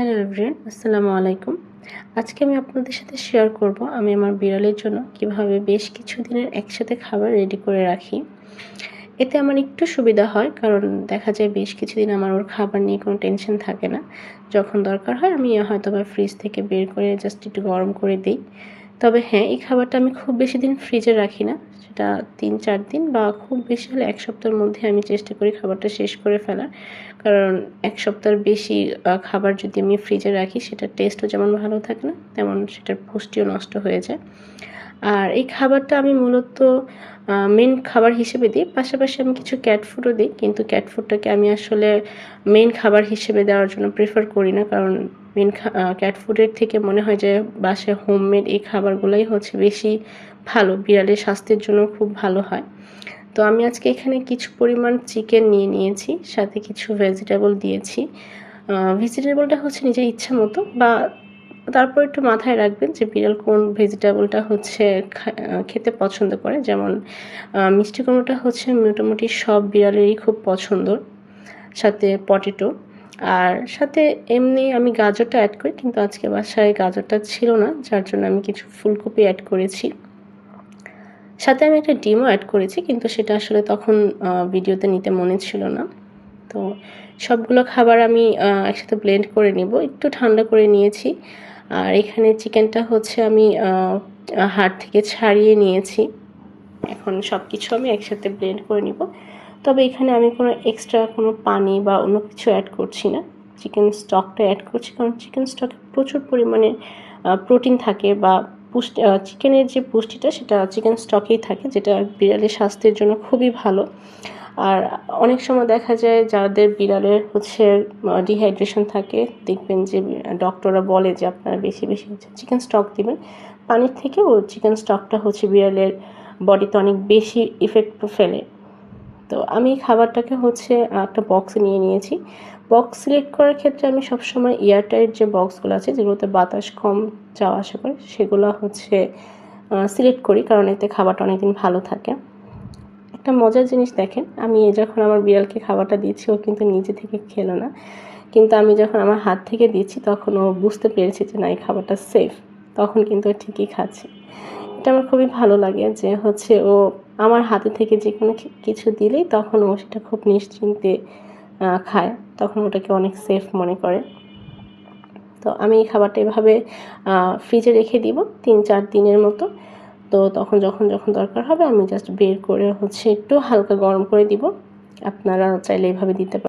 Hello everyone, আসসালামু আলাইকুম। আজকে আমি আপনাদের সাথে শেয়ার করব আমি আমার বিড়ালের জন্য কিভাবে বেশ কিছু দিনের একসাথে খাবার রেডি করে রাখি। এতে আমার একটু সুবিধা হয়, কারণ দেখা যায় বেশ কিছুদিন আমার ওর খাবার নিয়ে কোনো টেনশন থাকে না। যখন দরকার হয় আমি হয়তোবা ফ্রিজ থেকে বের করে জাস্ট একটু গরম করে দিই। তবে হ্যাঁ, এই খাবারটা আমি খুব বেশি দিন ফ্রিজে রাখি না। সেটা ৩-৪ দিন বা খুব বেশি হলে ১ সপ্তাহের মধ্যে আমি চেষ্টা করি খাবারটা শেষ করে ফেলার। কারণ ১ সপ্তাহের বেশি খাবার যদি আমি ফ্রিজে রাখি, সেটার টেস্টও যেমন ভালো থাকে না, তেমন সেটার পুষ্টিও নষ্ট হয়ে যায়। আর এই খাবারটা আমি মূলত মেইন খাবার হিসেবে দিই। পাশাপাশি আমি কিছু ক্যাট ফুডও দিই। কিন্তু ক্যাট ফুডটাকে আমি আসলে মেইন খাবার হিসেবে দেওয়ার জন্য প্রেফার করি না। কারণ ক্যাট ফুডের থেকে মনে হয় যে বাসায় হোমমেড এই খাবারগুলাই হচ্ছে বেশি ভালো। বিড়ালের স্বাস্থ্যের জন্য খুব ভালো হয়। তো আমি আজকে এখানে কিছু পরিমাণ চিকেন নিয়ে নিয়েছি। সাথে কিছু ভেজিটেবল দিয়েছি। ভেজিটেবলটা হচ্ছে নিজের ইচ্ছা মতো, বা তারপর একটু মাথায় রাখবেন যে বিড়াল কোন ভেজিটেবলটা হচ্ছে খেতে পছন্দ করে। যেমন মিষ্টি কুমড়োটা হচ্ছে মোটামুটি সব বিড়ালেরই খুব পছন্দর, সাথে পটেটো। আর সাথে এমনি আমি গাজরটা অ্যাড করি, কিন্তু আজকে বাসায় গাজরটা ছিল না, যার জন্য আমি কিছু ফুলকপি অ্যাড করেছি। সাথে আমি একটা ডিমও অ্যাড করেছি, কিন্তু সেটা আসলে তখন ভিডিওতে নিতে মনে ছিল না। তো সবগুলো খাবার আমি একসাথে ব্লেন্ড করে নিব। একটু ঠান্ডা করে নিয়েছি। আর এখানে চিকেনটা হচ্ছে আমি হাড় থেকে ছাড়িয়ে নিয়েছি। এখন সব কিছু আমি একসাথে ব্লেন্ড করে নিব। তবে এখানে আমি কোনো এক্সট্রা কোনো পানি বা অন্য কিছু অ্যাড করছি না। চিকেন স্টকটা অ্যাড করছি, কারণ চিকেন স্টকে প্রচুর পরিমাণে প্রোটিন থাকে, বা চিকেনের যে পুষ্টিটা সেটা চিকেন স্টকেই থাকে, যেটা বিড়ালের স্বাস্থ্যের জন্য খুবই ভালো। আর অনেক সময় দেখা যায় যাদের বিড়ালের হচ্ছে ডিহাইড্রেশন থাকে, দেখবেন যে ডক্টররা বলে যে আপনারা বেশি বেশি হচ্ছে চিকেন স্টক দিবেন। পানির থেকেও চিকেন স্টকটা হচ্ছে বিড়ালের বডিতে অনেক বেশি ইফেক্ট ফেলে। তো আমি খাবারটাকে হচ্ছে একটা বক্সে নিয়ে নিয়েছি। বক্স সিলেক্ট করার ক্ষেত্রে আমি সবসময় এয়ারটাইট যে বক্সগুলো আছে, যেগুলোতে বাতাস কম যাওয়া আসা করে, সেগুলো হচ্ছে সিলেক্ট করি, কারণ এতে খাবারটা অনেকদিন ভালো থাকে। একটা মজার জিনিস দেখেন, আমি যখন আমার বিড়ালকে খাবারটা দিচ্ছি, ও কিন্তু নিজে থেকে খেলো না। কিন্তু আমি যখন আমার হাত থেকে দিচ্ছি, তখন ও বুঝতে পেরেছে যে না, এই খাবারটা সেফ। তখন কিন্তু ও ঠিকই খাচ্ছে। এটা আমার খুবই ভালো লাগে যে হচ্ছে ও আমার হাতে থেকে যে কোনো কিছু দিলেই তখন ও সেটা খুব নিশ্চিন্তে খায়। তখন ওটাকে অনেক সেফ মনে করে। তো আমি এই খাবারটা এভাবে ফ্রিজে রেখে দিব ৩-৪ দিনের মতো। তো তখন যখন দরকার হবে আমি জাস্ট বের করে হচ্ছে একটু হালকা গরম করে দিব। আপনারা চাইলে এভাবে দিতে পারেন।